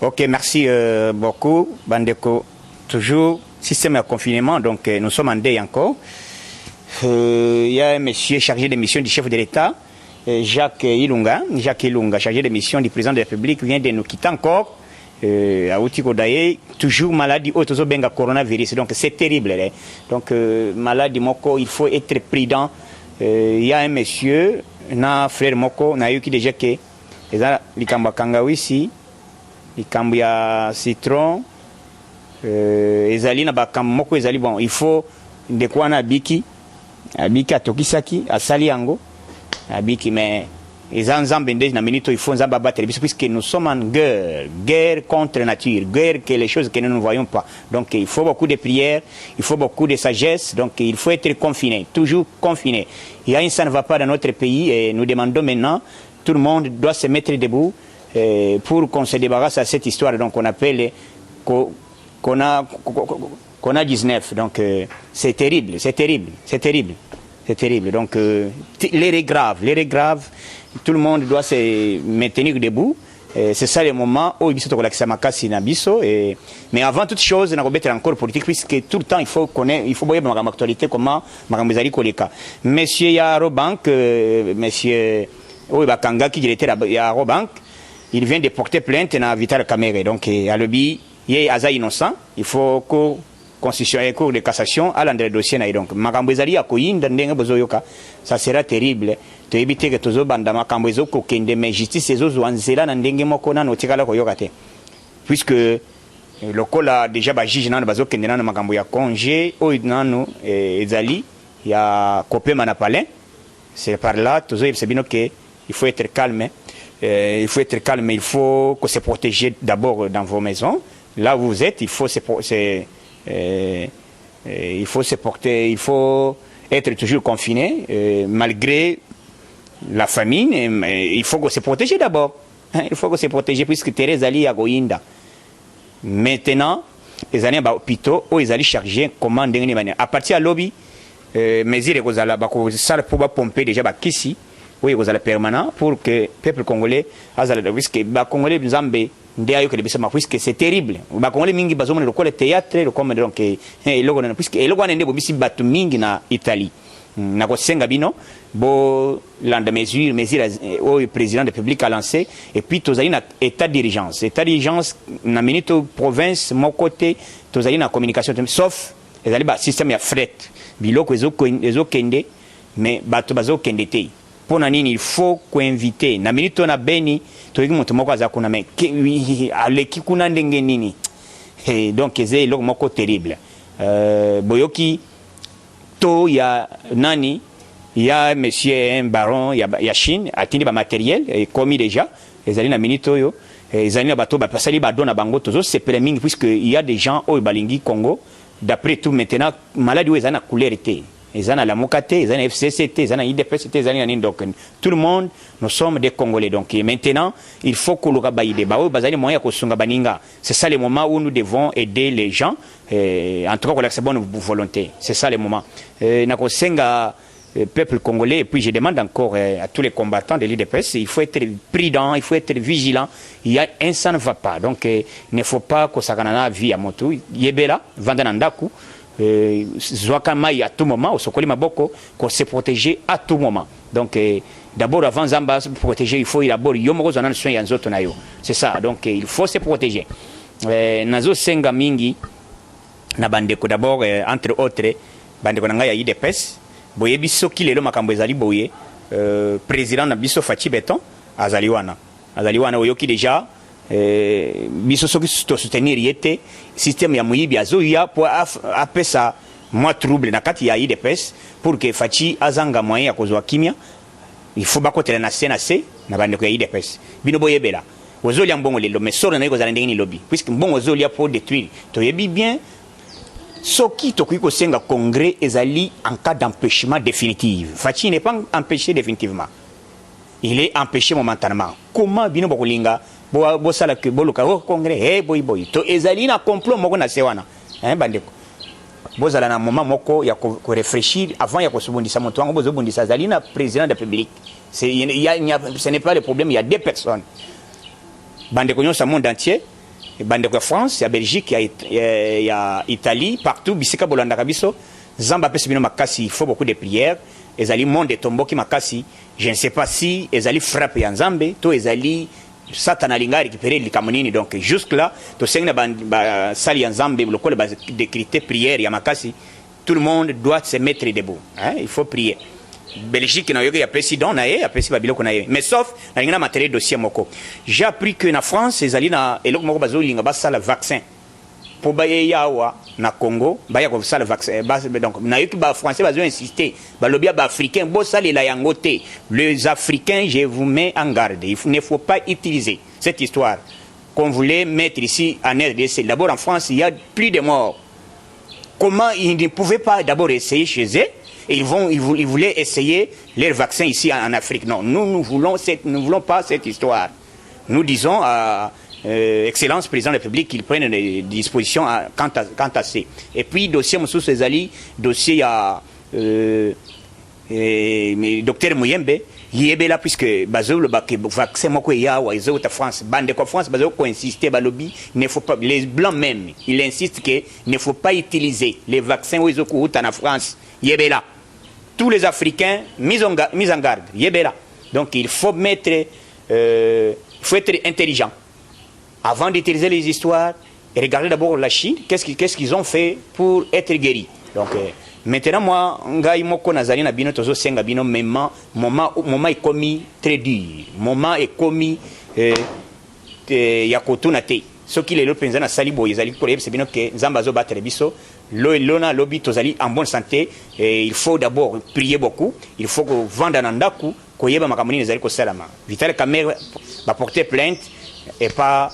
Ok, merci beaucoup, Bandeko. Toujours système de confinement, donc nous sommes en deuil encore. Il y a un monsieur chargé de mission du chef de l'État, Jacques Ilunga, chargé de mission du président de la République, vient de nous quitter encore. À Outikodaye, toujours maladie, benga coronavirus, donc c'est terrible. Hein. Donc maladie Moko, il faut être prudent. Il y a un monsieur, un frère Moko, na yuki déjà que les Likamba Kangawisi, Likambia Citron, Ezali na bakam Moko Ezali, bon, il faut de quoi na biki à Tokisaki, à Saliango, à biki, mais les Nzambendez na minito il faut Nzamba battre puisque nous sommes en guerre contre nature, guerre que les choses que nous ne voyons pas. Donc il faut beaucoup de prières, il faut beaucoup de sagesse, donc il faut être confiné, toujours confiné. Il y a ça ne va pas dans notre pays et nous demandons maintenant, tout le monde doit se mettre debout pour qu'on se débarrasse de cette histoire. Donc on appelle qu'on a 19. Donc c'est terrible, c'est terrible, c'est terrible. C'est terrible. Donc, l'heure est grave. Tout le monde doit se maintenir debout. C'est ça le moment où il faut que mais avant toute chose, on a remettre encore politique, puisque tout le temps, il faut connaître, il faut voir l'actualité, comment Maramezali Koleka. Monsieur Yarobank, monsieur Bakanga, qui était à Yarobank, il vient de porter plainte dans Vital Kamere. Donc, à l'objet, il est innocent. Il faut que constitution et cours de cassation à l'endroit dossier na donc makambezali akoyinda ndenge bozoyoka ça sera terrible to éviter que tozo banda makambezo ko kende mais justice ezo anzela na ndenge moko na notikala koyoka te puisque lokola déjà ba juge na bazo kende na makambo ya congé o nanu ezali ya kopema na palais c'est par là tozo yebsebino que il faut être calme il faut que se protéger d'abord dans vos maisons là où vous êtes il faut se porter, il faut être toujours confiné malgré la famine. Il faut se protéger d'abord. Il faut se protéger puisque Thérèse Ali a Goïnda. Maintenant, les années hôpitaux où ils allaient charger comment dernière manière. À partir de lobby, mesures pour pomper déjà ici, où ils allaient permanent pour que le peuple congolais, puisque les Congolais Zambé puisque c'est terrible. Ba Congolais mingi bazoma le théâtre, le comme donc puisque eloko nende bobisi batu mingi na Italie. Na ko senga bino bo landa mesure au président de la République a lancé et puis tozali na état d'urgence na minute province mon côté tozali na communication sauf ezali ba système ya fret biloko ezo kende mais bato bazo kende te. Pour nini il faut qu'inviter na minute na beni toyiki moto moko aza kuna mais aleki kuna ndenge nini donc eze eloko moko terrible boyoki to ya nani ya monsieur un baron ya Chine atindi ba matériel et commis déjà ezali na minute oyo ezali na bato ba pasali ba dona bango tozo sepele mingi puisque il y a des gens au balingi Congo d'après tout maintenant maladie où ezana couleur était ils ont la Mokate, ils ont la FCCT, ils ont la IDPS, ils ont la donc tout le monde, nous sommes des Congolais. Donc maintenant, il faut que l'on ait des moyens. C'est ça le moment où nous devons aider les gens, en tout cas, avec bonne volonté. C'est ça le moment. Peuple congolais, et puis je demande encore à tous les combattants de l'IDPS, il faut être prudent, il faut être vigilant. Il y a un ça ne va pas. Donc il ne faut pas que ça gagne vie à moto. Yebela, Vandanandaku. Zwakamai à tout moment, au Sokoli Maboko, qu'on se protéger à tout moment. Donc, d'abord, avant Zamba se protéger, il faut d'abord Yomoro Zanan soin Yanzoto Nayo. C'est ça, donc il faut se protéger. Nazo Senga Mingi, Nabandeko, d'abord, entre autres, Bandeko Nanga IDPS, Boye Bisso Kilelo Makambezali Boye, président Nabiso Fachi Beton, Azaliwana. Azaliwana, Oyoki déjà. Biso soki to soutenir yete système ya muyibi azoya pour appeler ça moi trouble na kati ya IDPS pour que fachi azanga moyen ya kozwa kimia il faut bakotela na CNC na bande ko ya IDPS bino boyebela ozolia mbongo lelo mais soro na kozala ndenge ni lobby puisque mbongo ozolia pour détruire to yebi bien soki to ko senga congrès ezali en cas d'empêchement définitif fachi n'est pas empêché définitivement il est empêché momentanément comment bino bokolinga bo sala que boluka au congrès boy to ezali na complot moko na sewana bandeko bozala na moment moko ya ko réfléchir avant ya ko subundisa moto wango bozo bundisa zali na président de la République ce n'est pas le problème, il y a deux personnes bandeko nyosa monde entier bande de France, il y a Belgique, il y a Italie, partout, bisika bolanda kabiso, zamba pesi bino makasi, il faut beaucoup de prières, ezali monde de tombo qui makasi, je ne sais pas si ezali frappe ya nzambe, to ezali Satan alinga récupérer les camonini, donc jusque là, to sengna ba sali ya nzambe, le col ba décrypter prière ya makasi, tout le monde doit se mettre debout, hein, il faut prier. Belgique na yoga ya président na ye, après si babilo na ye, mais sauf na ngina matériel dossier moko. J'ai appris que na France ezali na eloko moko bazo linga ba sala vaccin. Pour baye yawa na Congo, baya ko sala vaccin. Donc na yoki ba français bazo insister, ba lobia ba africain bo sala la yangote. Les africains, je vous mets en garde, il ne faut pas utiliser cette histoire qu'on voulait mettre ici en RDC. D'abord en France, il y a plus de morts. Comment ils ne pouvaient pas d'abord essayer chez eux? Et ils voulaient essayer les vaccins ici en Afrique. Non, nous voulons pas cette histoire. Nous disons à Excellence Président de la République qu'ils prennent des dispositions quant à ça. Et puis, dossier Moussou Sezali, dossier à Docteur Mouyembe, il est là puisque le vaccin moko ya wa izo ta France bande ko France bazo ko insister ba lobby ne faut pas les blancs même il insiste que ne faut pas utiliser les vaccins où izo ko en France yebela tous les Africains mis en garde yebela donc il faut mettre faut être intelligent avant d'utiliser les histoires et regarder d'abord la Chine qu'est-ce qu'ils ont fait pour être guéris donc maintenant moi ngai moko nazali na bino tozo senga bino moment est commis très dur moment est commis ya kotuna te soki lelo penza na sali boye ezali ko yebisa bino ke nzamba zo battre biso lona lobi tozali en bonne santé et il faut d'abord prier beaucoup il faut que vendre na ndaku ko yeba makamoni ezali ko salama Vital Kamerhe va porter plainte et pas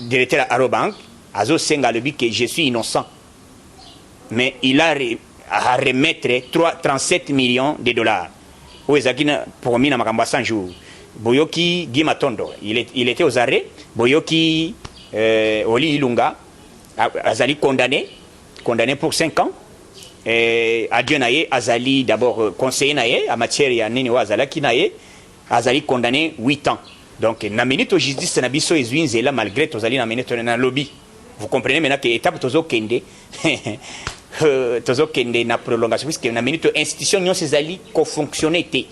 directeur Arobank azo senga lobi que je suis innocent. Mais il a à remettre 37 millions de dollars. Où est-ce qu'il a promis dans ma 100 jours? Boyoki Gimatondo, il était aux arrêts. Boyoki Oli Ilunga, Azali condamné pour 5 ans. Adieu Naye, Azali d'abord conseiller Naye, en matière ya Nini Azala qui Naye, Azali condamné 8 ans. Donc, na minute au justice, na biso ezuinzela malgré tozali na minute na lobby. Vous comprenez maintenant que l'étape tozo kende na prolongation puisque na minute institution nyon ezali ko fonctionner té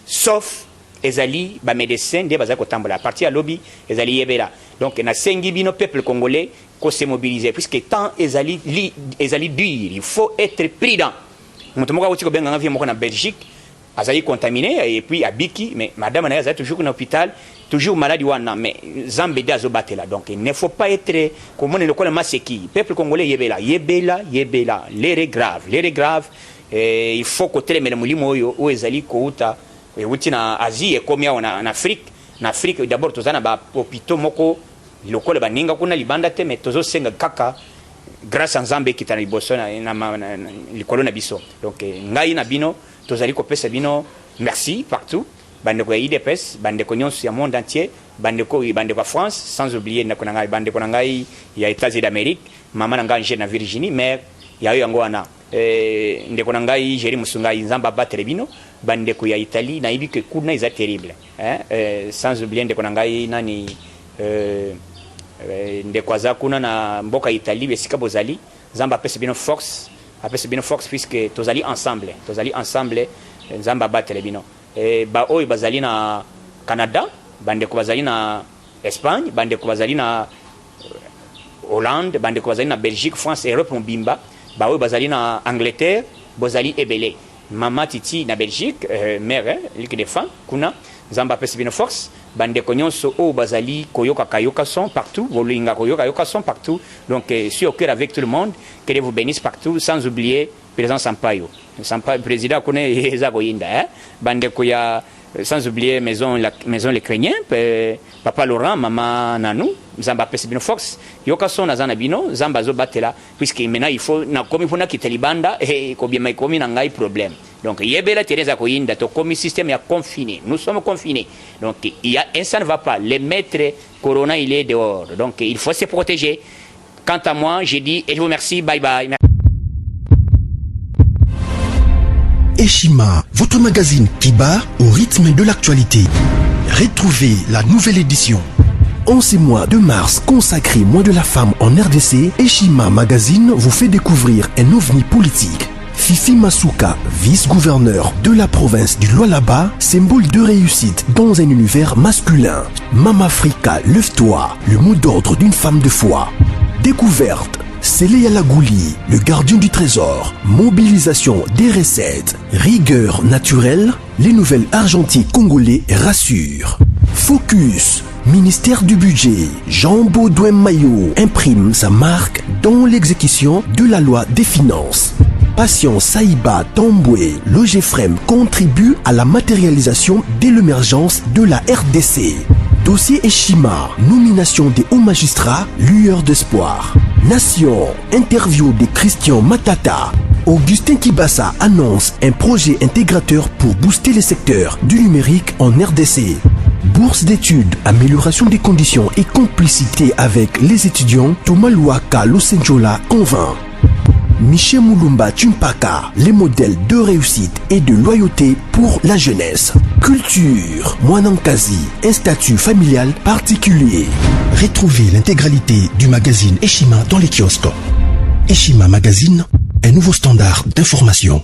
sauf ezali ba médecin de baza ko tambola à partir à lobby ezali yebela donc na sengi bino peuple congolais ko se mobiliser puisque tant ezali dur il faut être prudent mutu moko ko benga vie moko na Belgique azali contaminé et puis à Biki mais madame na azali toujours dans l'hôpital toujours malade wana mais zambede azobatela donc il ne faut pas être comme on le connaît maseki peuple congolais yebela l'ère grave il faut que telemele mulimo oyo o ezali ko uta uti na Asie et comme en Afrique d'abord tozana ba hôpitaux moko lokole baninga kuna libanda te mais tozo senga kaka grâce à Nzambe qui t'a liboso na likolo na biso donc ngai na bino tozali ko pesa bino merci partout bandeko ya IDPS bandeko nyonso ya monde entier bandeko France sans oublier ndeko ngai bandeko ngai ya États-Unis d'Amérique mama nanga nje na Virginie mère ya yo yango wana ndeko ngai Jérémy Musungai nzamba battre bino bandeko ya Italie na ibi que kuna is terrible sans oublier ndeko ngai nani ndeko azakuna na mboka Italie besika bozali nzamba pesa bino force puisque tozali ensemble nzamba battre bino ba oyo bazali na Canada bandeko bazali na Espagne bandeko bazali na Hollande bandeko bazali na Belgique France Europe mbimba ba oyo bazali na Angleterre bozali ebele mama titi na Belgique mère ligue de femme kuna nzamba pesi bino force bandeko nyonso o bazali koyoka son partout volinga koyoka son partout donc suis au cœur avec tout le monde que Dieu vous bénisse partout sans oublier président Sampaio président connaît ezako yinda bandeko ya sans oublier maison les Créniens papa Laurent maman Nanou nzamba pesi bino force yoka son nazana bino nzamba zo batela puisque maintenant il faut na komi pona kitelibanda ko bien mai komi na ngai problème donc yebela Teresa ko yinda to komi système ya confiné nous sommes confinés donc ça ne va pas les maîtres corona il est dehors donc il faut se protéger quant à moi je dis et je vous remercie bye bye. Eshima, votre magazine qui bat au rythme de l'actualité. Retrouvez la nouvelle édition En ce mois de mars consacré mois de la femme en RDC, Eshima Magazine vous fait découvrir un ovni politique. Fifi Masuka, vice-gouverneur de la province du Lualaba, symbole de réussite dans un univers masculin. Mama Africa, lève-toi, le mot d'ordre d'une femme de foi. Découverte, Sélé Alagouli, le gardien du trésor. Mobilisation des recettes, rigueur naturelle, les nouvelles argentiers congolais rassurent. Focus, ministère du budget, Jean-Baudouin Maillot imprime sa marque dans l'exécution de la loi des finances. Patient Saïba Tamboué, l'OGFREM contribue à la matérialisation de l'émergence de la RDC. Dossier Eshima, nomination des hauts magistrats, lueur d'espoir. Nation, interview de Christian Matata. Augustin Kibassa annonce un projet intégrateur pour booster le secteur du numérique en RDC. Bourse d'études, amélioration des conditions et complicité avec les étudiants, Thomas Luaka Losenjola convainc. Michel Moulumba Tumpaka, les modèles de réussite et de loyauté pour la jeunesse. Culture, Mwanankazi, un statut familial particulier. Retrouvez l'intégralité du magazine Eshima dans les kiosques. Eshima Magazine, un nouveau standard d'information.